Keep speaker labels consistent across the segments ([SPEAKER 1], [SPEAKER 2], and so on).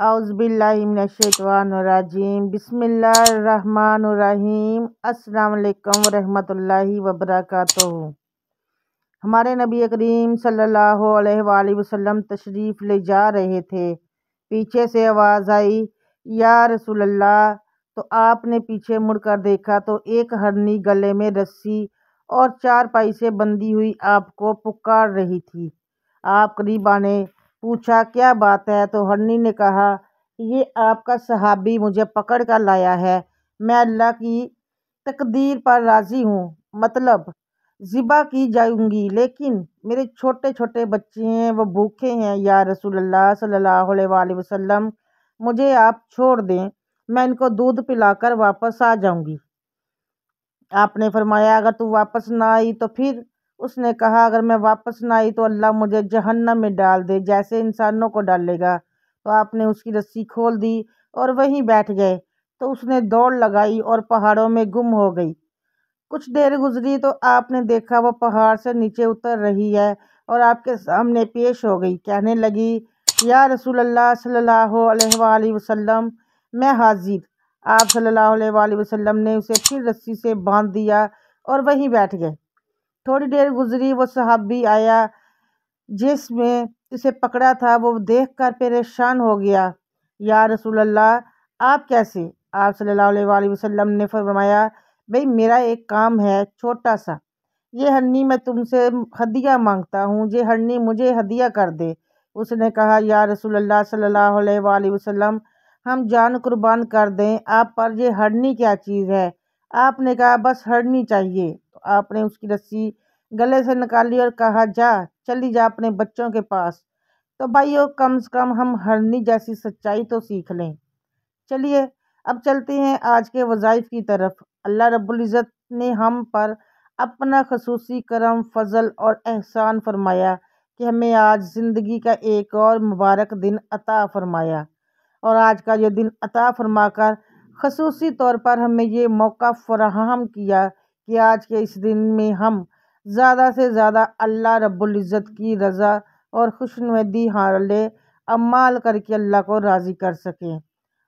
[SPEAKER 1] اعوذ باللہ من الشیطان الرجیم، بسم اللہ الرحمن الرحیم۔ السلام علیکم ورحمۃ اللہ وبرکاتہ۔ ہمارے نبی کریم صلی اللہ علیہ وآلہ وسلم تشریف لے جا رہے تھے، پیچھے سے آواز آئی، یا رسول اللہ۔ تو آپ نے پیچھے مڑ کر دیکھا تو ایک ہرنی گلے میں رسی اور چارپائی سے بندھی ہوئی آپ کو پکار رہی تھی۔ آپ قریب آنے پوچھا، کیا بات ہے؟ تو ہرنی نے کہا، یہ آپ کا صحابی مجھے پکڑ کر لایا ہے، میں اللہ کی تقدیر پر راضی ہوں، مطلب ذبح کی جاؤں گی، لیکن میرے چھوٹے چھوٹے بچے ہیں، وہ بھوکے ہیں، یا رسول اللہ صلی اللہ علیہ وآلہ وسلم، مجھے آپ چھوڑ دیں، میں ان کو دودھ پلا کر واپس آ جاؤں گی۔ آپ نے فرمایا، اگر تو واپس نہ آئی تو پھر؟ اس نے کہا، اگر میں واپس نہ آئی تو اللہ مجھے جہنم میں ڈال دے جیسے انسانوں کو ڈالے گا۔ تو آپ نے اس کی رسی کھول دی اور وہیں بیٹھ گئے، تو اس نے دوڑ لگائی اور پہاڑوں میں گم ہو گئی۔ کچھ دیر گزری تو آپ نے دیکھا وہ پہاڑ سے نیچے اتر رہی ہے اور آپ کے سامنے پیش ہو گئی، کہنے لگی، یا رسول اللہ صلی اللہ علیہ وآلہ وسلم، میں حاضر۔ آپ صلی اللہ علیہ وآلہ وسلم نے اسے پھر رسی سے باندھ دیا اور وہیں بیٹھ گئے۔ تھوڑی دیر گزری، وہ صحابی آیا جس میں اسے پکڑا تھا، وہ دیکھ کر پریشان ہو گیا، یا رسول اللہ، آپ کیسے؟ آپ صلی اللہ علیہ وآلہ وسلم نے فرمایا، بھئی میرا ایک کام ہے چھوٹا سا، یہ ہرنی میں تم سے ہدیہ مانگتا ہوں، یہ ہرنی مجھے ہدیہ کر دے۔ اس نے کہا، یا رسول اللہ صلی اللہ علیہ وآلہ وسلم، ہم جان قربان کر دیں آپ پر، یہ ہرنی کیا چیز ہے؟ آپ نے کہا، بس ہرنی چاہیے۔ تو آپ نے اس کی رسی گلے سے نکالی اور کہا، چلی جا اپنے بچوں کے پاس۔ تو بھائیو، کم سے کم ہم ہرنی جیسی سچائی تو سیکھ لیں۔ چلیے اب چلتے ہیں آج کے وظائف کی طرف۔ اللہ رب العزت نے ہم پر اپنا خصوصی کرم، فضل اور احسان فرمایا کہ ہمیں آج زندگی کا ایک اور مبارک دن عطا فرمایا، اور آج کا یہ دن عطا فرما کر خصوصی طور پر ہمیں یہ موقع فراہم کیا کہ آج کے اس دن میں ہم زیادہ سے زیادہ اللہ رب العزت کی رضا اور خوشنودی حالے اعمال کر کے اللہ کو راضی کر سکیں،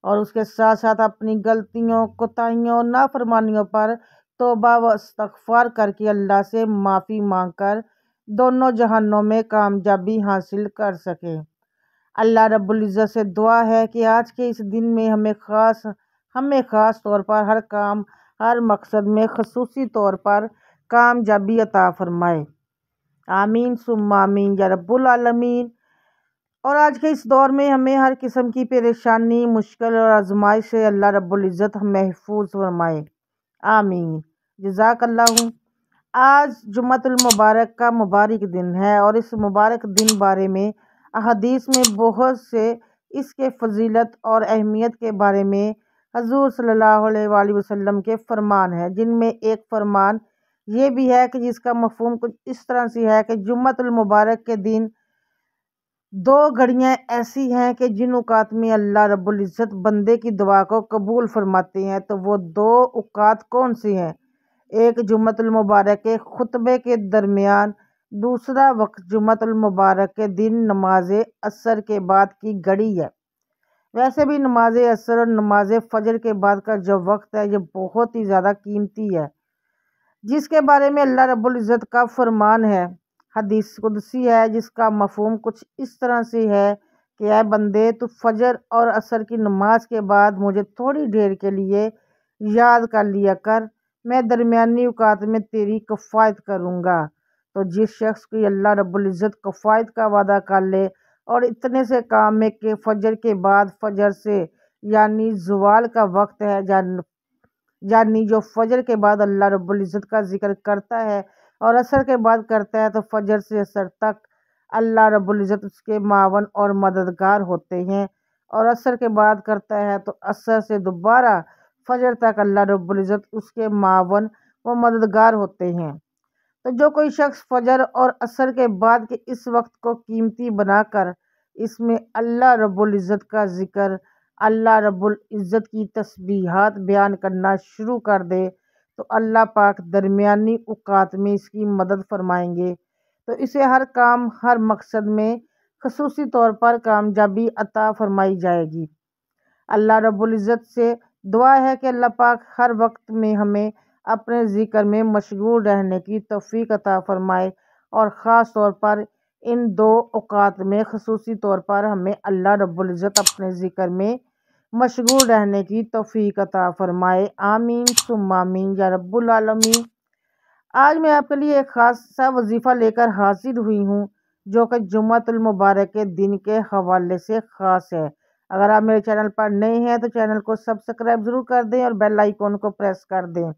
[SPEAKER 1] اور اس کے ساتھ ساتھ اپنی غلطیوں، کوتاہیوں، نافرمانیوں پر توبہ و استغفار کر کے اللہ سے معافی مانگ کر دونوں جہانوں میں کامیابی حاصل کر سکیں۔ اللہ رب العزت سے دعا ہے کہ آج کے اس دن میں ہمیں خاص طور پر ہر کام، ہر مقصد میں خصوصی طور پر کامیابی عطا فرمائے۔ آمین ثم آمین یا رب العالمین۔ اور آج کے اس دور میں ہمیں ہر قسم کی پریشانی، مشکل اور آزمائش سے اللہ رب العزت محفوظ فرمائے۔ آمین، جزاک اللہ۔ آج جمعۃ المبارک کا مبارک دن ہے، اور اس مبارک دن بارے میں احادیث میں بہت سے اس کے فضیلت اور اہمیت کے بارے میں حضور صلی اللہ علیہ وآلہ وسلم کے فرمان ہیں، جن میں ایک فرمان یہ بھی ہے کہ جس کا مفہوم کچھ اس طرح سے ہے کہ جمعۃ المبارک کے دن دو گھڑیاں ایسی ہیں کہ جن اوقات میں اللہ رب العزت بندے کی دعا کو قبول فرماتے ہیں، تو وہ دو اوقات کون سے ہیں؟ ایک جمعۃ المبارک کے خطبے کے درمیان، دوسرا وقت جمعۃ المبارک کے دن نماز عصر کے بعد کی گھڑی ہے۔ ویسے بھی نماز عصر اور نماز فجر کے بعد کا جو وقت ہے، یہ بہت ہی زیادہ قیمتی ہے، جس کے بارے میں اللہ رب العزت کا فرمان ہے، حدیث قدسی ہے، جس کا مفہوم کچھ اس طرح سے ہے کہ اے بندے، تو فجر اور عصر کی نماز کے بعد مجھے تھوڑی دیر کے لیے یاد کر لیا کر، میں درمیانی اوقات میں تیری کفایت کروں گا۔ تو جس شخص کو اللہ رب العزت کفایت کا وعدہ کر لے، اور اتنے سے کام ہے کہ فجر کے بعد، فجر سے یعنی زوال کا وقت ہے، یعنی جو فجر کے بعد اللہ رب العزت کا ذکر کرتا ہے اور عصر کے بعد کرتا ہے، تو فجر سے عصر تک اللہ رب العزت اس کے معاون اور مددگار ہوتے ہیں، اور عصر کے بعد کرتا ہے تو عصر سے دوبارہ فجر تک اللہ رب العزت اس کے معاون و مددگار ہوتے ہیں۔ تو جو کوئی شخص فجر اور عصر کے بعد کے اس وقت کو قیمتی بنا کر اس میں اللہ رب العزت کا ذکر، اللہ رب العزت کی تسبیحات بیان کرنا شروع کر دے، تو اللہ پاک درمیانی اوقات میں اس کی مدد فرمائیں گے، تو اسے ہر کام، ہر مقصد میں خصوصی طور پر کامیابی عطا فرمائی جائے گی۔ اللہ رب العزت سے دعا ہے کہ اللہ پاک ہر وقت میں ہمیں اپنے ذکر میں مشغول رہنے کی توفیق عطا فرمائے، اور خاص طور پر ان 2 اوقات میں خصوصی طور پر ہمیں اللہ رب العزت اپنے ذکر میں مشغول رہنے کی توفیق عطا فرمائے۔ آمین ثم آمین یا رب العالمین۔ آج میں آپ کے لیے ایک خاص سا وظیفہ لے کر حاضر ہوئی ہوں، جو کہ جمعۃ المبارک کے دن کے حوالے سے خاص ہے۔ اگر آپ میرے چینل پر نئے ہیں تو چینل کو سبسکرائب ضرور کر دیں اور بیل آئیکن کو پریس کر دیں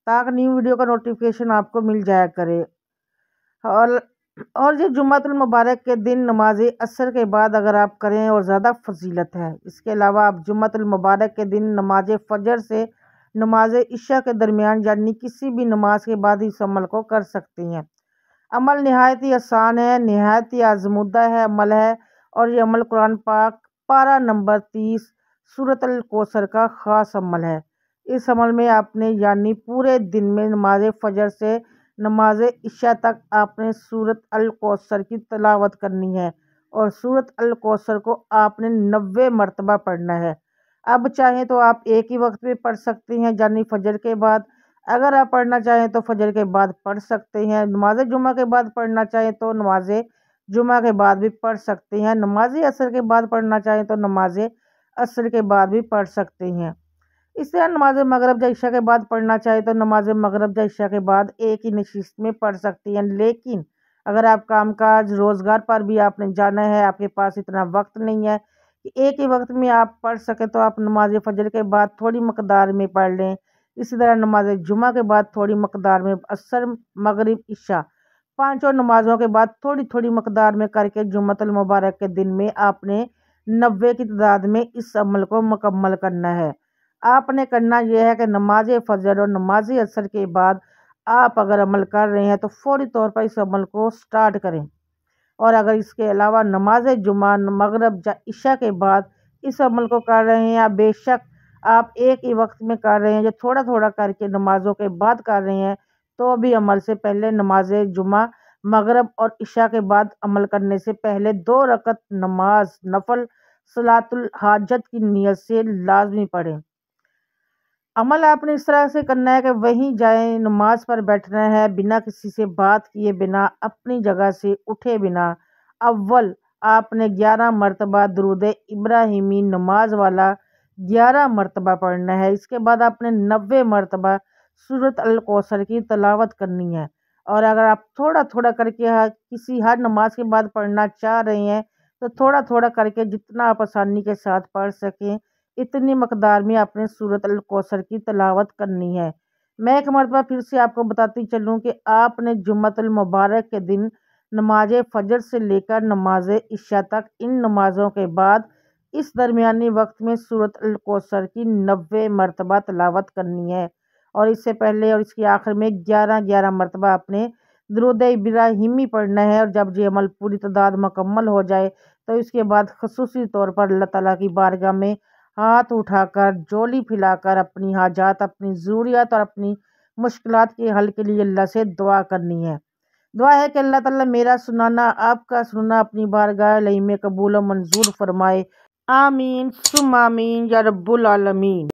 [SPEAKER 1] تاکہ نیو ویڈیو کا نوٹیفیکیشن آپ کو مل جایا کرے۔ اور یہ جمعۃ المبارک کے دن نماز عصر کے بعد اگر آپ کریں اور زیادہ فضیلت ہے۔ اس کے علاوہ آپ جمعۃ المبارک کے دن نماز فجر سے نماز عشاء کے درمیان یعنی کسی بھی نماز کے بعد اس عمل کو کر سکتے ہیں۔ عمل نہایت ہی آسان ہے، نہایت ہی آزمودہ ہے عمل ہے، اور یہ عمل قرآن پاک پارہ نمبر 30 سورۃ الکوثر کا خاص عمل ہے۔ اس عمل میں آپ نے یعنی پورے دن میں نماز فجر سے نماز عشاء تک آپ نے سورۃ الکوثر کی تلاوت کرنی ہے، اور سورۃ الکوثر کو آپ نے 90 مرتبہ پڑھنا ہے۔ اب چاہیں تو آپ ایک ہی وقت میں پڑھ سکتے ہیں یعنی فجر کے بعد، اگر آپ پڑھنا چاہیں تو فجر کے بعد پڑھ سکتے ہیں، نماز جمعہ کے بعد پڑھنا چاہیں تو نماز جمعہ کے بعد بھی پڑھ سکتے ہیں، نماز عصر کے بعد پڑھنا چاہیں تو نماز عصر کے بعد بھی پڑھ سکتے ہیں۔ اس طرح نماز مغرب یا عشاء کے بعد پڑھنا چاہیں تو نماز مغرب یا عشاء کے بعد ایک ہی نشست میں پڑھ سکتے ہیں۔ لیکن اگر آپ کام کاج روزگار پر بھی آپ نے جانا ہے، آپ کے پاس اتنا وقت نہیں ہے کہ ایک ہی وقت میں آپ پڑھ سکیں، تو آپ نماز فجر کے بعد تھوڑی مقدار میں پڑھ لیں۔ اسی طرح نماز جمعہ کے بعد تھوڑی مقدار میں، عصر مغرب عشاء 5 نمازوں کے بعد تھوڑی تھوڑی مقدار میں کر کے جمعۃ المبارک کے دن میں آپ نے 90 کی تعداد میں اس عمل کو مکمل کرنا ہے۔ آپ نے کرنا یہ ہے کہ نماز فجر اور نماز عصر کے بعد آپ اگر عمل کر رہے ہیں تو فوری طور پر اس عمل کو سٹارٹ کریں، اور اگر اس کے علاوہ نماز جمعہ مغرب یا عشاء کے بعد اس عمل کو کر رہے ہیں، بے شک آپ ایک ہی وقت میں کر رہے ہیں جو تھوڑا تھوڑا کر کے نمازوں کے بعد کر رہے ہیں، تو بھی عمل سے پہلے نماز جمعہ مغرب اور عشاء کے بعد عمل کرنے سے پہلے 2 رکعت نماز نفل صلاۃ الحاجت کی نیت سے لازمی پڑھیں۔ عمل آپ نے اس طرح سے کرنا ہے کہ وہیں جائیں، نماز پر بیٹھنا ہے، بنا کسی سے بات کیے بنا، اپنی جگہ سے اٹھے بنا۔ اول آپ نے 11 مرتبہ درود ابراہیمی نماز والا 11 مرتبہ پڑھنا ہے۔ اس کے بعد آپ نے 90 مرتبہ سورۃ الکوثر کی تلاوت کرنی ہے، اور اگر آپ تھوڑا تھوڑا کر کے کسی ہر نماز کے بعد پڑھنا چاہ رہے ہیں تو تھوڑا تھوڑا کر کے جتنا آپ آسانی کے ساتھ پڑھ سکیں اتنی مقدار میں آپ نے سورۃ الکوثر کی تلاوت کرنی ہے۔ میں ایک مرتبہ پھر سے آپ کو بتاتی چلوں کہ آپ نے جمعۃ المبارک کے دن نماز فجر سے لے کر نماز عشاء تک ان نمازوں کے بعد اس درمیانی وقت میں سورۃ الکوثر کی 90 مرتبہ تلاوت کرنی ہے، اور اس سے پہلے اور اس کے آخر میں 11 مرتبہ آپ نے درود ابراہیمی پڑھنا ہے۔ اور جب یہ عمل پوری تعداد مکمل ہو جائے تو اس کے بعد خصوصی طور پر اللہ تعالیٰ کی بارگاہ میں ہاتھ اٹھا کر جولی پھیلا کر اپنی حاجات، اپنی ضروریات اور اپنی مشکلات کے حل کے لیے اللہ سے دعا کرنی ہے۔ دعا ہے کہ اللہ تعالیٰ میرا سنانا، آپ کا سننا اپنی بارگاہ الہی میں قبول و منظور فرمائے۔ آمین ثم آمین یا رب العالمین۔